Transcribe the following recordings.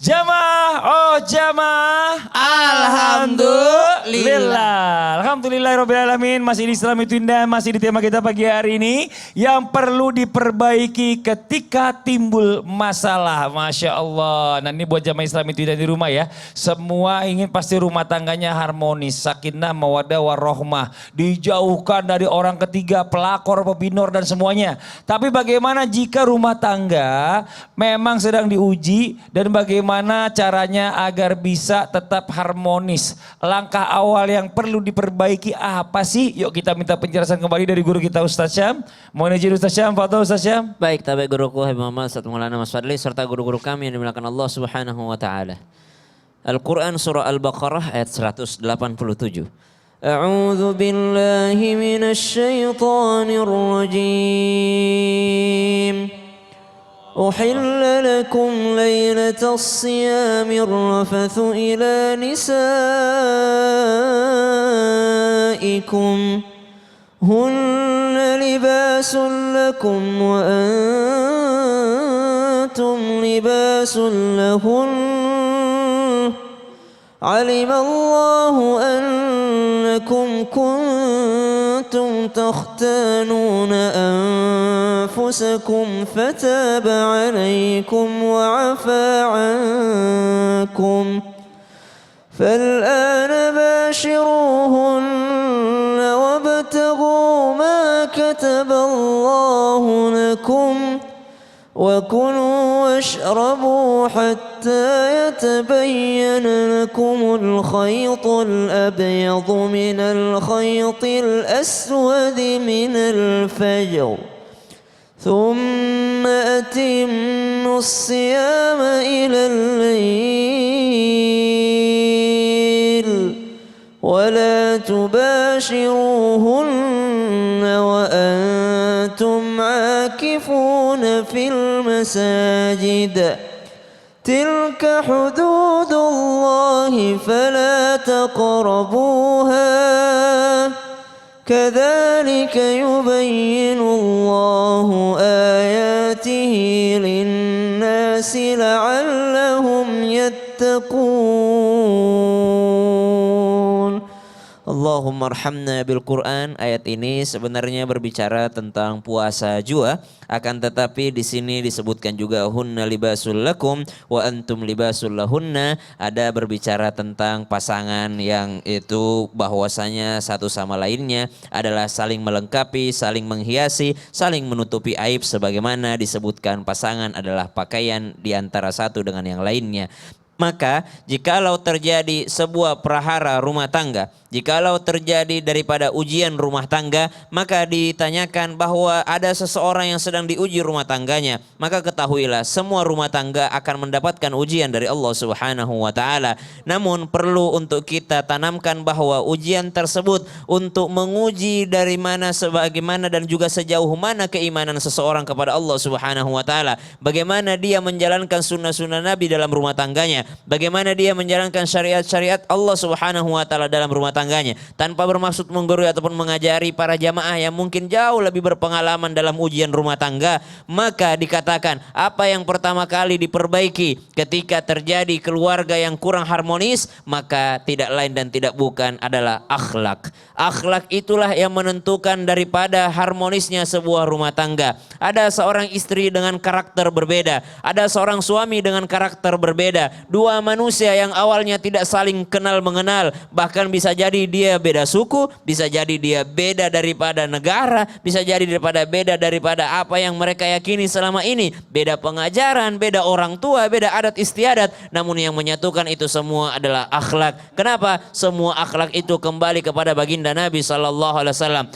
Jamaah, oh jamaah. Alhamdulillah. Alhamdulillahirrahmanirrahim. Masih di Islam itu indah, masih di tema kita pagi hari ini. Yang perlu diperbaiki ketika timbul masalah. Masya Allah. Nah ini buat jamaah Islam itu indah di rumah ya. Semua ingin pasti rumah tangganya harmonis. Sakinah, mawadah, warohmah. Dijauhkan dari orang ketiga, pelakor, pebinor dan semuanya. Tapi bagaimana jika rumah tangga memang sedang diuji dan bagaimana caranya agar bisa tetap harmonis? Langkah awal yang perlu diperbaiki apa sih? Yuk kita minta penjelasan kembali dari guru kita Ustaz Syam. Mohon izin Ustaz Syam, fadhol Ustaz Syam. Baik, tabi guruku Habib Muhammad Ustaz Maulana Mas Fadli serta guru-guru kami yang dimuliakan Allah Subhanahu wa taala. Al-Qur'an surah Al-Baqarah ayat 187. A'udzu billahi minasyaitonir rajim. أحل لكم ليلة الصيام الرفث إلى نسائكم هن لباس لكم وأنتم لباس لهن علم الله أنكم كنتم تختانون أنفسكم فتاب عليكم وعفى عنكم فالآن باشروهن وابتغوا ما كتب الله لكم وكلوا واشربوا حتى يتبين لكم الخيط الأبيض من الخيط الأسود من الفجر ثم أتموا الصيام إلى الليل ولا تباشروهن وأنتم عاكفون في المساجد تلك حدود الله فلا تقربوها كذلك يبين الله آياته للناس لعلهم يتقون. Allahumma arhamna bil Quran. Ayat ini sebenarnya berbicara tentang puasa jua, akan tetapi di sini disebutkan juga hunna libasul lakum wa antum libasul lahunna. Ada berbicara tentang pasangan yang itu bahwasanya satu sama lainnya adalah saling melengkapi, saling menghiasi, saling menutupi aib sebagaimana disebutkan pasangan adalah pakaian di antara satu dengan yang lainnya. Maka jikalau terjadi sebuah prahara rumah tangga, jikalau terjadi daripada ujian rumah tangga, maka ditanyakan bahwa ada seseorang yang sedang diuji rumah tangganya, maka ketahuilah semua rumah tangga akan mendapatkan ujian dari Allah Subhanahu wa taala. Namun perlu untuk kita tanamkan bahwa ujian tersebut untuk menguji dari mana, sebagaimana dan juga sejauh mana keimanan seseorang kepada Allah Subhanahu wa taala. Bagaimana dia menjalankan sunnah-sunnah Nabi dalam rumah tangganya, bagaimana dia menjalankan syariat-syariat Allah Subhanahu wa taala dalam rumah tangganya, tanpa bermaksud menggurui ataupun mengajari para jamaah yang mungkin jauh lebih berpengalaman dalam ujian rumah tangga. Maka dikatakan apa yang pertama kali diperbaiki ketika terjadi keluarga yang kurang harmonis, maka tidak lain dan tidak bukan adalah akhlak. Akhlak itulah yang menentukan daripada harmonisnya sebuah rumah tangga. Ada seorang istri dengan karakter berbeda, ada seorang suami dengan karakter berbeda. Dua manusia yang awalnya tidak saling kenal mengenal, bahkan bisa jadi dia beda suku, bisa jadi dia beda daripada negara, bisa jadi beda daripada apa yang mereka yakini selama ini, beda pengajaran, beda orang tua, beda adat istiadat, namun yang menyatukan itu semua adalah akhlak. Kenapa? Semua akhlak itu kembali kepada baginda Nabi SAW.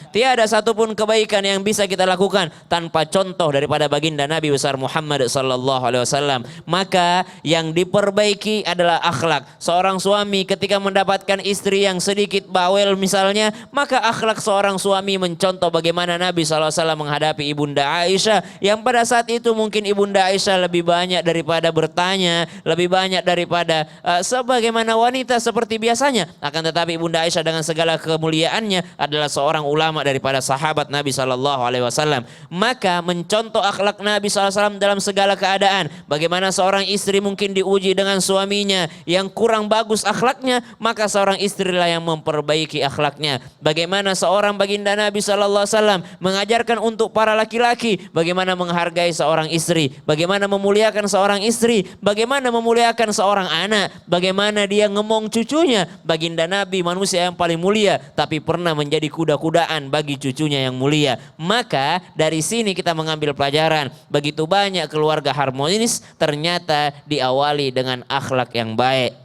Tiada satupun kebaikan yang bisa kita lakukan tanpa contoh daripada baginda Nabi besar Muhammad SAW. Maka yang diperbaiki adalah akhlak. Seorang suami ketika mendapatkan istri yang sedikit bawel misalnya, maka akhlak seorang suami mencontoh bagaimana Nabi SAW menghadapi Ibunda Aisyah, yang pada saat itu mungkin Ibunda Aisyah lebih banyak daripada bertanya, lebih banyak daripada sebagaimana wanita seperti biasanya. Akan tetapi Ibunda Aisyah dengan segala kemuliaannya adalah seorang ulama daripada sahabat Nabi SAW. Maka mencontoh akhlak Nabi SAW dalam segala keadaan. Bagaimana seorang istri mungkin diuji dengan suaminya yang kurang bagus akhlaknya, maka seorang istrilah yang memperbaiki akhlaknya. Bagaimana seorang baginda Nabi SAW mengajarkan untuk para laki-laki bagaimana menghargai seorang istri, bagaimana memuliakan seorang istri, bagaimana memuliakan seorang anak, bagaimana dia ngemong cucunya. Baginda Nabi manusia yang paling mulia, tapi pernah menjadi kuda-kudaan bagi cucunya yang mulia. Maka dari sini kita mengambil pelajaran, begitu banyak keluarga harmonis ternyata diawali dengan akhlak yang baik.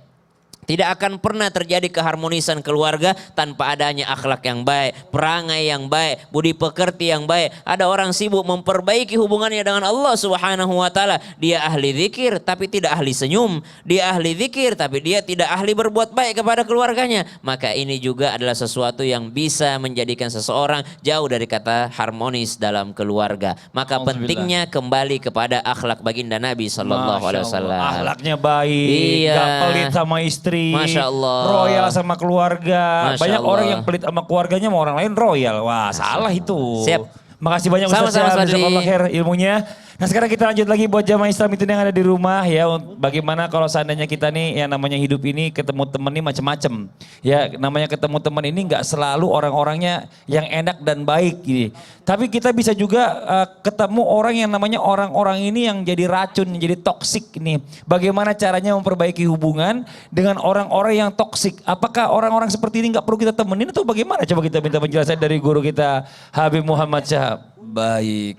Tidak akan pernah terjadi keharmonisan keluarga tanpa adanya akhlak yang baik, perangai yang baik, budi pekerti yang baik. Ada orang sibuk memperbaiki hubungannya dengan Allah Subhanahu wa taala. Dia ahli zikir tapi tidak ahli senyum. Dia ahli zikir tapi dia tidak ahli berbuat baik kepada keluarganya. Maka ini juga adalah sesuatu yang bisa menjadikan seseorang jauh dari kata harmonis dalam keluarga. Maka pentingnya kembali kepada akhlak baginda Nabi sallallahu alaihi wasallam. Akhlaknya baik, Iya. gak pelit sama istri. Masya Allah. Royal sama keluarga. Masya Banyak Allah. orang yang pelit sama keluarganya sama orang lain royal. Wah, salah itu. Siap. Makasih banyak Ustaz Sama-sama, Syah, Fadli. jazakallah khair ilmunya. Nah sekarang kita lanjut lagi buat jamaah Islam itu yang ada di rumah ya. Bagaimana kalau seandainya kita nih yang namanya hidup ini ketemu temen nih macem-macem. Ya namanya ketemu temen ini nggak selalu orang-orangnya yang enak dan baik gitu. Tapi kita bisa juga ketemu orang yang namanya orang-orang ini yang jadi racun, yang jadi toksik nih. Bagaimana caranya memperbaiki hubungan dengan orang-orang yang toksik. Apakah orang-orang seperti ini nggak perlu kita temenin atau bagaimana? Coba kita minta penjelasan dari guru kita Habib Muhammad Syahab. Baik,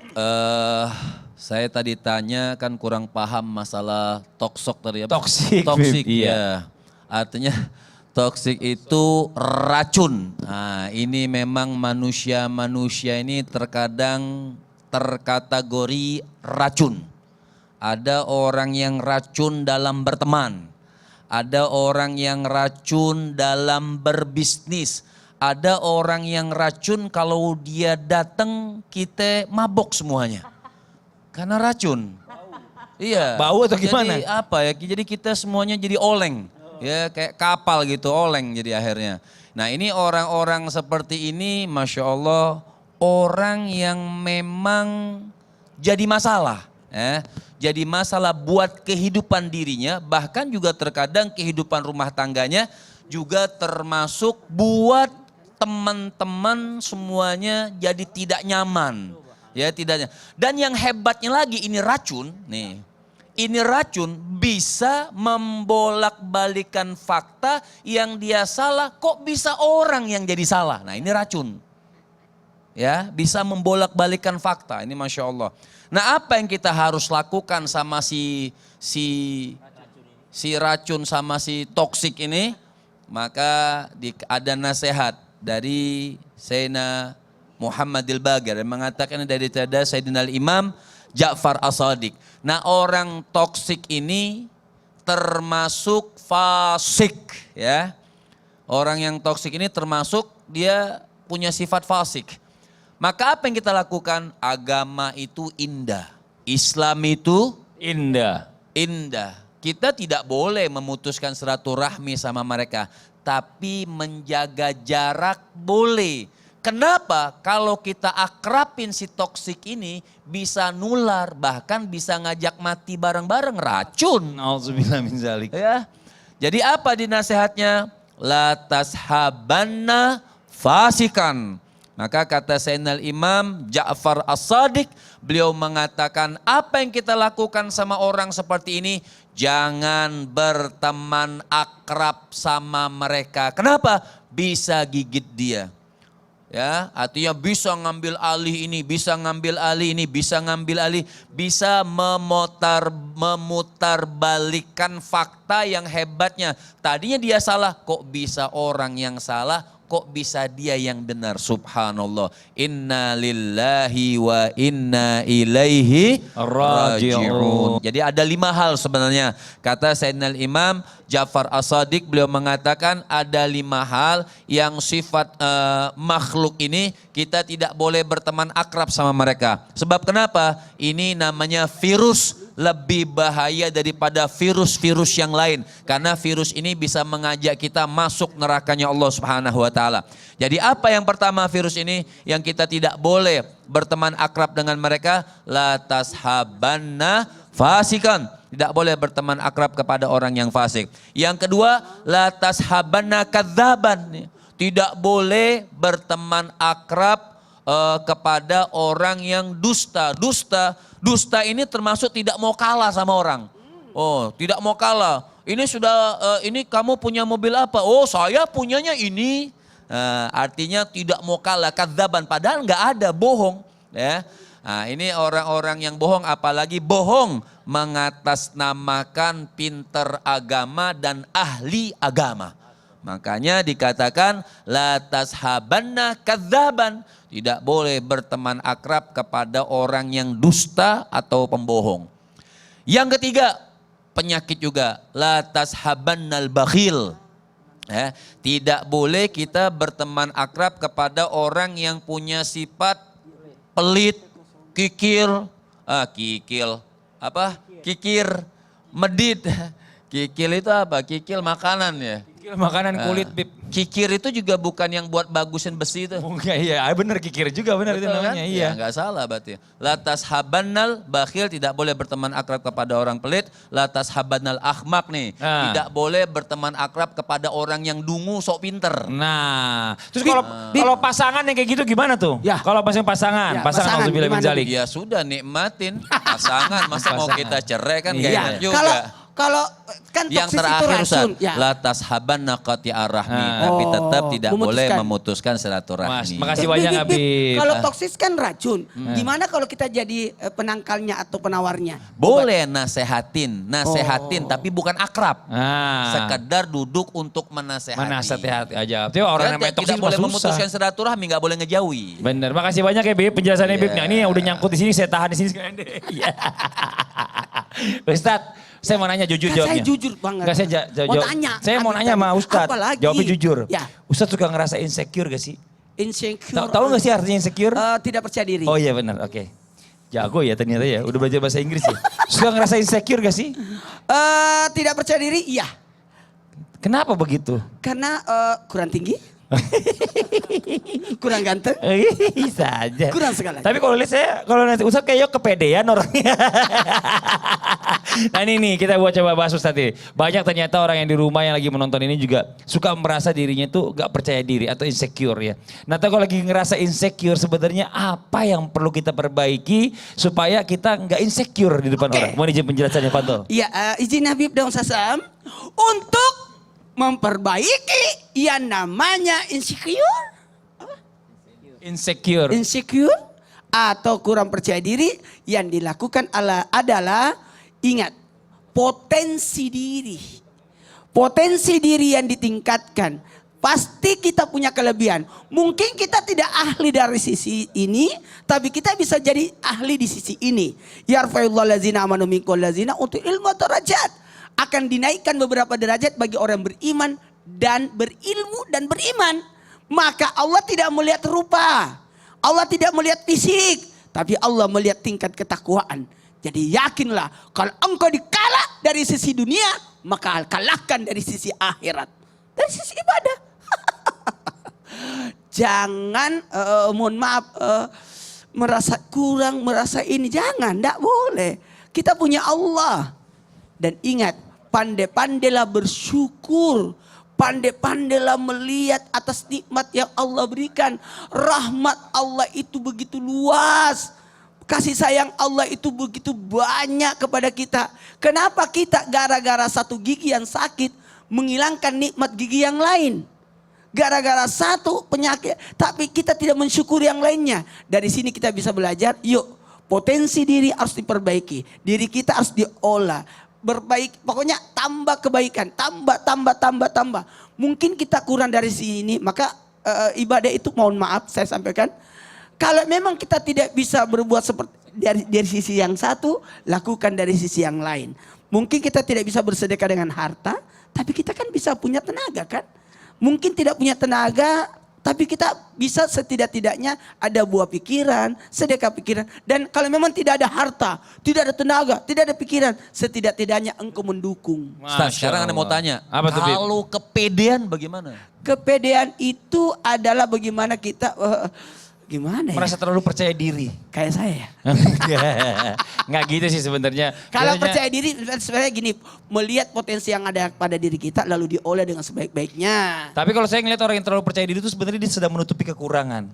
saya tadi tanya kan kurang paham masalah toksok tadi ya. Toksik, Toksik, Bib, iya. ya. Artinya toksik itu racun. Nah, ini memang manusia ini terkadang terkategori racun. Ada orang yang racun dalam berteman. Ada orang yang racun dalam berbisnis. Ada orang yang racun kalau dia datang kita mabok semuanya. Karena racun. Iya. Bau atau gimana? Jadi apa ya? Jadi kita semuanya jadi oleng. Ya kayak kapal gitu oleng jadi akhirnya. Nah ini orang-orang seperti ini Masya Allah orang yang memang jadi masalah. Ya. Jadi masalah buat kehidupan dirinya bahkan juga terkadang kehidupan rumah tangganya juga termasuk buat teman-teman semuanya jadi tidak nyaman. Ya tidaknya. Dan yang hebatnya lagi ini racun nih. Ini racun bisa membolak-balikan fakta yang dia salah kok bisa orang yang jadi salah. Nah ini racun. Ya bisa membolak-balikan fakta ini Masya Allah. Nah apa yang kita harus lakukan sama si racun sama si toksik ini? Maka ada nasihat dari Sayyidina Muhammadil Bagir yang mengatakan dari Sayyidina Imam Ja'far As-Sadiq. Nah orang toksik ini termasuk fasik ya. Orang yang toksik ini termasuk dia punya sifat fasik. Maka apa yang kita lakukan? Agama itu indah. Islam itu Indah. indah. Kita tidak boleh memutuskan silaturahmi sama mereka. Tapi menjaga jarak boleh. Kenapa? Kalau kita akrabin si toksik ini bisa nular. Bahkan bisa ngajak mati bareng-bareng racun. Nauzubillah min zalik. Ya. Jadi apa dinasihatnya? La tashabanna fasikan. Maka kata Sayyidina Imam Ja'far As-Sadiq, beliau mengatakan apa yang kita lakukan sama orang seperti ini, jangan berteman akrab sama mereka. Kenapa? Bisa gigit dia. Ya, artinya bisa ngambil alih ini, bisa ngambil alih ini, bisa ngambil alih, bisa memutarbalikkan fakta yang hebatnya. Tadinya dia salah, kok bisa orang yang salah? Kok bisa dia yang benar? Subhanallah. Inna lillahi wa inna ilaihi raji'un. Jadi ada 5 hal sebenarnya. Kata Sayyidina Imam Ja'far As-Sadiq beliau mengatakan ada 5 hal yang sifat makhluk ini kita tidak boleh berteman akrab sama mereka. Sebab kenapa? Ini namanya virus. Lebih bahaya daripada virus-virus yang lain. Karena virus ini bisa mengajak kita masuk nerakanya Allah Subhanahu wa taala. Jadi apa yang pertama virus ini yang kita tidak boleh berteman akrab dengan mereka? La tashabanna fasikan. tidak boleh berteman akrab kepada orang yang fasik. Yang kedua, la tashabanna kadzaban. Tidak boleh berteman akrab kepada orang yang dusta. Dusta ini termasuk tidak mau kalah sama orang. Oh, tidak mau kalah. Ini sudah, ini kamu punya mobil apa? Oh, saya punyanya ini. Artinya tidak mau kalah, kadzaban. Padahal nggak ada, bohong. Ya. Nah, ini orang-orang yang bohong, apalagi bohong mengatasnamakan pinter agama dan ahli agama. Makanya dikatakan la tashabanna kadzaban. Tidak boleh berteman akrab kepada orang yang dusta atau pembohong. Yang ketiga, penyakit juga, la tashabannal bakhil. Ya, tidak boleh kita berteman akrab kepada orang yang punya sifat pelit, kikir, kikir, medit. Kikil itu apa? Kikil makanan ya. Makanan kulit, Bib. Kikir itu juga bukan yang buat bagusin besi itu. Bukan, iya, bener kikir juga bener itu Betul namanya, kan? iya. Ya, nggak salah berarti. Latas habannal bakhil, tidak boleh berteman akrab kepada orang pelit. Latas habannal ahmak nih, tidak boleh berteman akrab kepada orang yang dungu sok pinter. Nah, terus kalau pasangan yang kayak gitu gimana tuh? Ya. Kalau pasangan, Ya, pasangan pasangan nauzubillah min gimana? dzalik. Ya sudah nikmatin pasangan, masa mau kita cerai kan gak Iya. enak juga. Kalau kan Yang toksis itu terakhir racun. Ustaz, latas habanna qati'ar-rahmi, tapi tetap tidak boleh memutuskan Mas, silaturahmi. makasih banyak Habib. Kalau toksis kan racun. Gimana kalau kita jadi penangkalnya atau penawarnya? Boleh nasehatin, tapi bukan akrab. Nah, Sekedar duduk untuk menasehati. menasehati aja. Tapi orang yang Tidak toksis boleh mah memutuskan susah. silaturahmi, nggak boleh ngejauhi. Bener, makasih banyak ya Bib penjelasannya Bib. Iya. Nah, ini yang udah nyangkut di sini saya tahan di sini sekalian deh. Iya. Ustadz, saya mau nanya jujur Kan jawabnya. saya jujur banget. Enggak, saya Mau tanya. Saya mau nanya sama Ustadz. Apalagi? Jawabnya jujur. Ya. Ustadz suka ngerasa insecure gak sih? Insecure. Tahu gak sih artinya insecure? Tidak percaya diri. Oh iya benar, oke. Jago ya ternyata ya, udah belajar bahasa Inggris ya. Suka ngerasa insecure gak sih? Tidak percaya diri, iya. Kenapa begitu? Karena kurang tinggi. Kurang ganteng. Bisa aja. Kurang segala. Tapi kalau lihat saya, kalau nanti Ustadz kayak kepedean orangnya. Nah ini nih kita buat coba bahas Ustadz nih. Banyak ternyata orang yang di rumah yang lagi menonton ini juga suka merasa dirinya tuh gak percaya diri atau insecure ya. Nah kalau lagi ngerasa insecure sebenarnya apa yang perlu kita perbaiki supaya kita gak insecure di depan orang. Mau izin penjelasannya Pak Tol? Iya, izin Habib dong Sasam. Untuk memperbaiki yang namanya insecure. Insecure. Insecure atau kurang percaya diri yang dilakukan adalah ingat potensi diri. Potensi diri yang ditingkatkan. Pasti kita punya kelebihan. Mungkin kita tidak ahli dari sisi ini, tapi kita bisa jadi ahli di sisi ini. Yarfa'illahu allazina amanu minkum wallazina utul ilma darajat. Akan dinaikkan beberapa derajat bagi orang beriman dan berilmu dan beriman. Maka Allah tidak melihat rupa. Allah tidak melihat fisik. Tapi Allah melihat tingkat ketakwaan. Jadi yakinlah kalau engkau dikalah dari sisi dunia, maka kalahkan dari sisi akhirat. Dari sisi ibadah. Jangan, mohon maaf, merasa kurang, merasa ini. Jangan, tidak boleh. Kita punya Allah. Dan ingat, pandai-pandailah bersyukur. Pandai-pandailah melihat atas nikmat yang Allah berikan. Rahmat Allah itu begitu luas. Kasih sayang Allah itu begitu banyak kepada kita. Kenapa kita gara-gara satu gigi yang sakit menghilangkan nikmat gigi yang lain? Gara-gara satu penyakit, tapi kita tidak mensyukur yang lainnya. Dari sini kita bisa belajar, yuk potensi diri harus diperbaiki. Diri kita harus diolah. Berbaik, pokoknya tambah kebaikan, tambah. Mungkin kita kurang dari sini, maka ibadah itu mohon maaf saya sampaikan. Kalau memang kita tidak bisa berbuat seperti dari sisi yang satu, lakukan dari sisi yang lain. Mungkin kita tidak bisa bersedekah dengan harta, tapi kita kan bisa punya tenaga kan. Mungkin tidak punya tenaga, tapi kita bisa setidak-tidaknya ada buah pikiran, sedekah pikiran. Dan kalau memang tidak ada harta, tidak ada tenaga, tidak ada pikiran, setidak-tidaknya engkau mendukung. Ustaz, sekarang Anda mau tanya, Apa tuh, Bib? kalau kepedean bagaimana? Kepedean itu adalah bagaimana kita Gimana ya? Merasa terlalu percaya diri. Kayak saya. Nggak gitu sih sebenarnya. Kalau Biasanya- percaya diri sebenarnya gini, melihat potensi yang ada pada diri kita lalu diolah dengan sebaik-baiknya. Tapi kalau saya ngeliat orang yang terlalu percaya diri itu sebenarnya dia sedang menutupi kekurangan.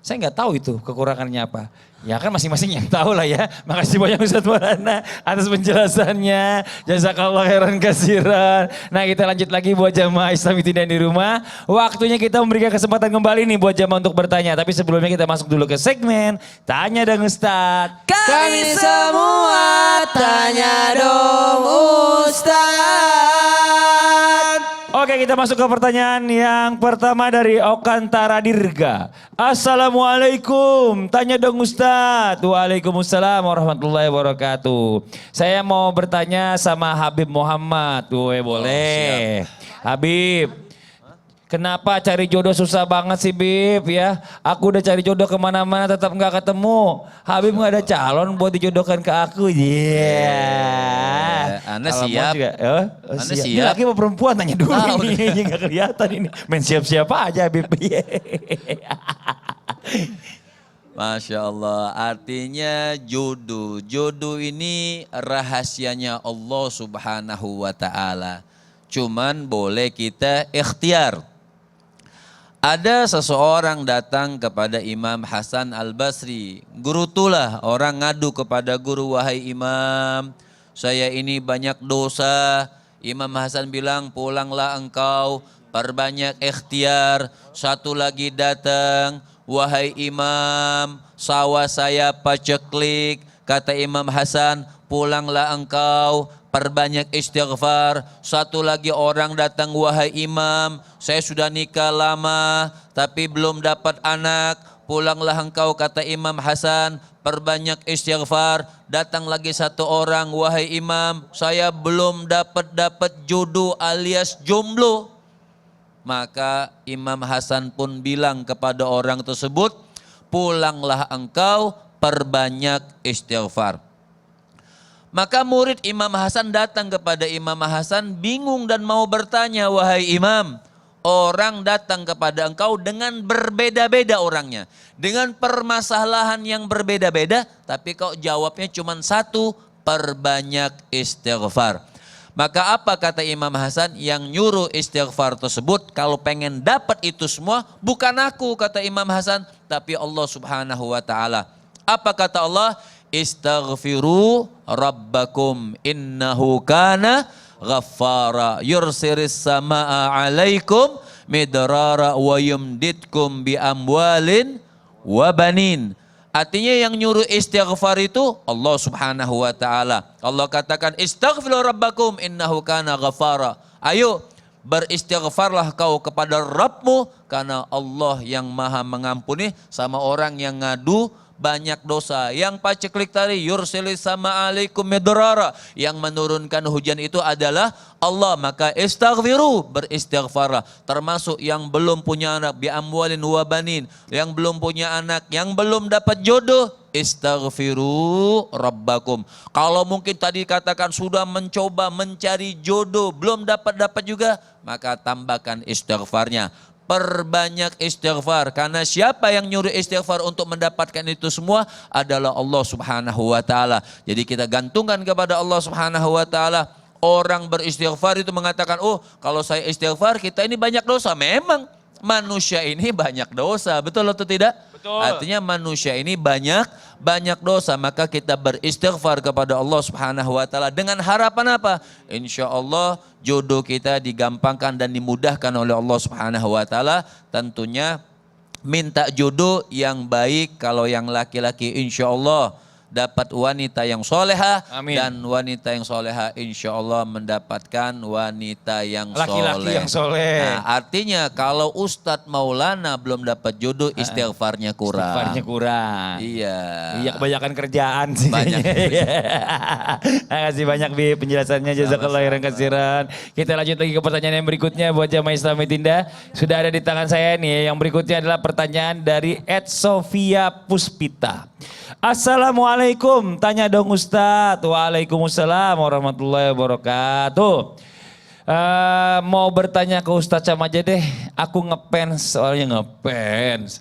Saya nggak tahu itu kekurangannya apa. Ya kan masing-masing yang tahu lah ya. Makasih banyak Ustadz Maulana atas penjelasannya. Jazakallah khairan kasiran. Nah kita lanjut lagi buat jamaah Islam yang di rumah. Waktunya kita memberikan kesempatan kembali nih buat jamaah untuk bertanya. Tapi sebelumnya kita masuk dulu ke segmen Tanya Dong Ustadz. Kami semua tanya dong Ustaz. Oke kita masuk ke pertanyaan yang pertama dari Okantara Dirga. Assalamualaikum, tanya dong Ustadz. Waalaikumsalam warahmatullahi wabarakatuh. Saya mau bertanya sama Habib Muhammad. Boleh. Habib, kenapa cari jodoh susah banget sih Bib ya? Aku udah cari jodoh kemana-mana tetap nggak ketemu. Habib nggak ada calon buat dijodohkan ke aku. Anda Kalau mau siap? juga, Anda Ini siap? laki mau perempuan tanya dulu Ah, ini. Nggak kelihatan ini. Main siap-siap aja Habib. Masya Allah, artinya jodoh. Jodoh ini rahasianya Allah Subhanahu wa Ta'ala. Cuman boleh kita ikhtiar. Ada seseorang datang kepada Imam Hasan Al-Basri. Guru tulah, orang ngadu kepada guru, wahai Imam, saya ini banyak dosa. Imam Hasan bilang, pulanglah engkau, perbanyak ikhtiar. Satu lagi datang, wahai Imam, sawah saya paceklik. Kata Imam Hasan, pulanglah engkau, perbanyak istighfar. Satu lagi orang datang, wahai Imam, saya sudah nikah lama tapi belum dapat anak. Pulanglah engkau, kata Imam Hasan, perbanyak istighfar. Datang lagi satu orang, wahai Imam, saya belum dapat jodoh alias jomblo. Maka Imam Hasan pun bilang kepada orang tersebut, pulanglah engkau, perbanyak istighfar. Maka murid Imam Hasan datang kepada Imam Hasan bingung dan mau bertanya, wahai Imam, orang datang kepada engkau dengan berbeda-beda orangnya. Dengan permasalahan yang berbeda-beda, tapi kau jawabnya cuma satu, perbanyak istighfar. Maka apa kata Imam Hasan? Yang nyuruh istighfar tersebut, kalau pengen dapat itu semua, bukan aku kata Imam Hasan, tapi Allah Subhanahu wa Ta'ala. Apa kata Allah? Istaghfiru rabbakum innahu kana ghaffara yursiris samaa alaikum midrara wa yumditkum bi amwalin wa banin. Artinya yang nyuruh istighfar itu Allah Subhanahu wa Ta'ala. Allah katakan istaghfiru rabbakum innahu kana ghaffara. Ayo beristighfarlah kau kepada Rabbmu karena Allah yang maha mengampuni sama orang yang ngadu banyak dosa. Yang paceklik tadi yursilis sama alaikum midrara, yang menurunkan hujan itu adalah Allah. Maka istaghfiru, beristighfarlah. Termasuk yang belum punya anak, bi amwalin wa banin, yang belum punya anak, yang belum dapat jodoh, istaghfiru rabbakum. Kalau mungkin tadi katakan sudah mencoba mencari jodoh belum dapat juga, maka tambahkan istighfarnya. Perbanyak istighfar, karena siapa yang nyuruh istighfar untuk mendapatkan itu semua adalah Allah Subhanahu wa Ta'ala. Jadi kita gantungkan kepada Allah Subhanahu wa Ta'ala. Orang beristighfar itu mengatakan, oh kalau saya istighfar kita ini banyak dosa. Memang manusia ini banyak dosa, betul atau tidak? Betul. Artinya manusia ini banyak dosa, maka kita beristighfar kepada Allah Subhanahu wa Ta'ala dengan harapan apa? Insya Allah jodoh kita digampangkan dan dimudahkan oleh Allah Subhanahu wa Ta'ala. Tentunya minta jodoh yang baik. Kalau yang laki-laki insya Allah dapat wanita yang soleha. Amin. Dan wanita yang soleha insya Allah mendapatkan wanita yang Laki-laki yang soleh. Nah, artinya kalau Ustadz Maulana belum dapat jodoh, istighfarnya kurang. Istighfarnya kurang. Iya. Iya kebanyakan kerjaan sih. Banyak. Makasih banyak Bi penjelasannya, jazakallah khairan katsiran. Kita lanjut lagi ke pertanyaan yang berikutnya buat jamaah Islami Tinda. Sudah ada di tangan saya nih. Yang berikutnya adalah pertanyaan dari Ed Sofia Puspita. Assalamualaikum, tanya dong Ustadz. Waalaikumsalam warahmatullahi wabarakatuh. Mau bertanya ke Ustadz Syam aja deh. Aku ngefans, soalnya ngefans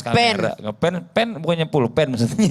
kamera. Pen bukannya pulpen maksudnya.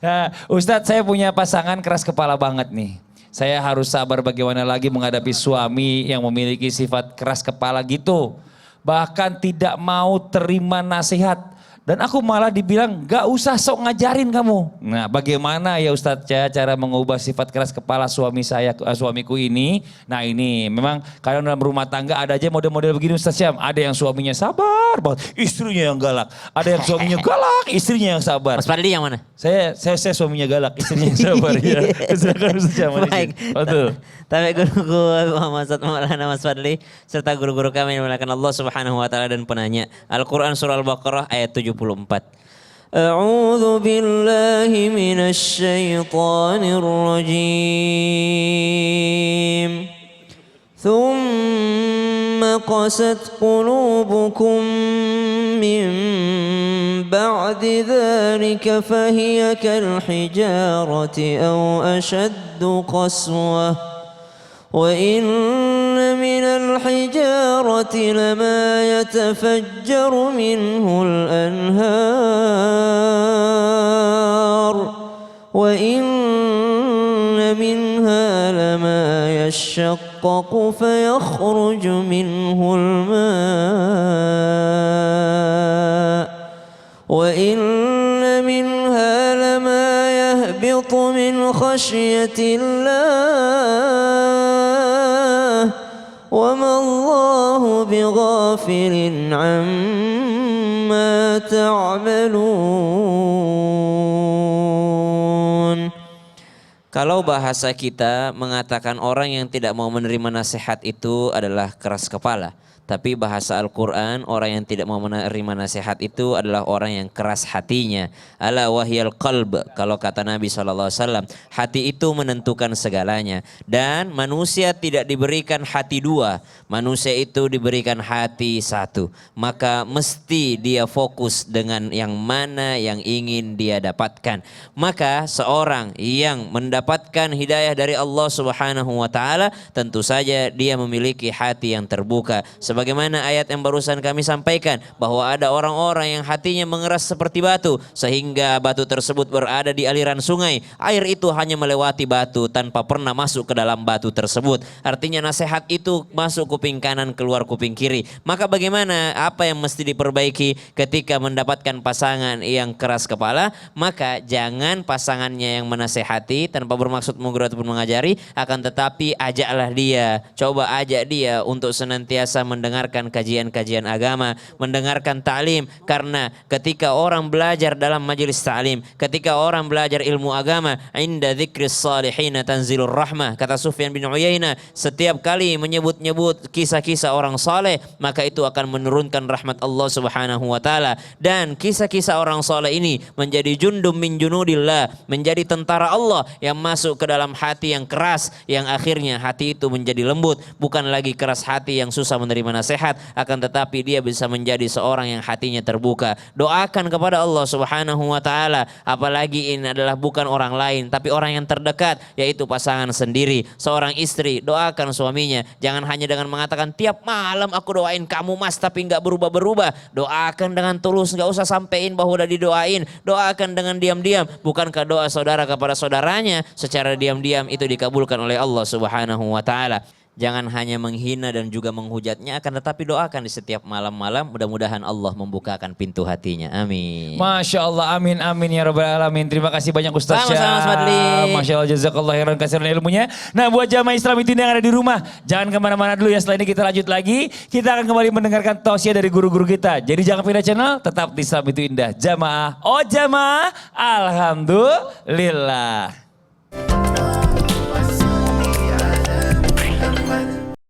Nah, Ustadz, saya punya pasangan keras kepala banget nih. Saya harus sabar bagaimana lagi menghadapi suami yang memiliki sifat keras kepala gitu. Bahkan tidak mau terima nasihat. Dan aku malah dibilang gak usah sok ngajarin kamu. Nah, bagaimana ya Ustadz cara mengubah sifat keras kepala suamiku ini? Nah, ini memang kadang dalam rumah tangga ada aja model-model begini Ustadz Syam. Ada yang suaminya sabar banget, istrinya yang galak. Ada yang suaminya galak, istrinya yang sabar. Mas Fadli yang mana? Saya suaminya galak, istrinya yang sabar ya. Silakan Ustadz Syam. Baik. Betul. Tapi guru-guru Muhammad Maulana Mas Fadli serta guru-guru kami yang dimuliakan Allah Subhanahu wa taala dan penanya. Al-Qur'an surah Al-Baqarah ayat 74. A'udzu billahi minasy syaithanir rajim. Thumma qasat qulubukum min ba'di dzalika fahiya kal hijarati aw ashaddu qaswah. وإن من الحجارة لما يتفجر منه الأنهار وإن منها لما يشقق فيخرج منه الماء وإن منها لما يهبط من خشية الله وما الله بغافل عما تعملون. Kalau bahasa kita mengatakan orang yang tidak mau menerima nasihat itu adalah keras kepala. Tapi bahasa Al-Quran, orang yang tidak mau menerima nasihat itu adalah orang yang keras hatinya. Ala wahyal qalb, kalau kata Nabi SAW. Hati itu menentukan segalanya. Dan manusia tidak diberikan hati dua. Manusia itu diberikan hati satu. Maka mesti dia fokus dengan yang mana yang ingin dia dapatkan. Maka seorang yang mendapatkan hidayah dari Allah Subhanahu wa taala, tentu saja dia memiliki hati yang terbuka. Sebagaimana ayat yang barusan kami sampaikan, bahwa ada orang-orang yang hatinya mengeras seperti batu, sehingga batu tersebut berada di aliran sungai. Air itu hanya melewati batu tanpa pernah masuk ke dalam batu tersebut. Artinya nasihat itu masuk kuping kanan, keluar kuping kiri. Maka bagaimana, apa yang mesti diperbaiki ketika mendapatkan pasangan yang keras kepala? Maka jangan pasangannya yang menasehati tanpa bermaksud menggurui ataupun mengajari, akan tetapi ajaklah dia, coba ajak dia untuk senantiasa mendengarkan kajian-kajian agama, mendengarkan ta'lim. Karena ketika orang belajar dalam majelis ta'lim, ketika orang belajar ilmu agama, inda dzikris salihin tanzilur rahmah, kata Sufyan bin Uyainah, setiap kali menyebut-nyebut kisah-kisah orang saleh, maka itu akan menurunkan rahmat Allah Subhanahu wa taala. Dan kisah-kisah orang saleh ini menjadi jundum min junudillah, menjadi tentara Allah yang masuk ke dalam hati yang keras, yang akhirnya hati itu menjadi lembut, bukan lagi keras hati yang susah menerima nasihat, akan tetapi dia bisa menjadi seorang yang hatinya terbuka. Doakan kepada Allah Subhanahu wa taala, apalagi ini adalah bukan orang lain tapi orang yang terdekat, yaitu pasangan sendiri. Seorang istri doakan suaminya, jangan hanya dengan mengatakan tiap malam aku doain kamu mas, tapi nggak berubah-berubah. Doakan dengan tulus, nggak usah sampein bahwa udah didoain. Doakan dengan diam-diam. Bukankah doa saudara kepada saudaranya secara diam-diam itu dikabulkan oleh Allah Subhanahu wa taala? Jangan hanya menghina dan juga menghujatnya, akan tetapi doakan di setiap malam-malam. Mudah-mudahan Allah membukakan pintu hatinya. Amin. Masya Allah, amin amin ya rabbal alamin. Terima kasih banyak Ustaz Syam. Sama-sama Mas Fadli. Masya Allah, jazakallah khairan katsiran ilmunya. Nah, buat jamaah Islam itu yang ada di rumah, jangan kemana-mana dulu ya. Setelah ini kita lanjut lagi. Kita akan kembali mendengarkan tausiah dari guru-guru kita. Jadi jangan pindah channel, tetap di Islam itu Indah. Jamaah, oh jamaah, alhamdulillah.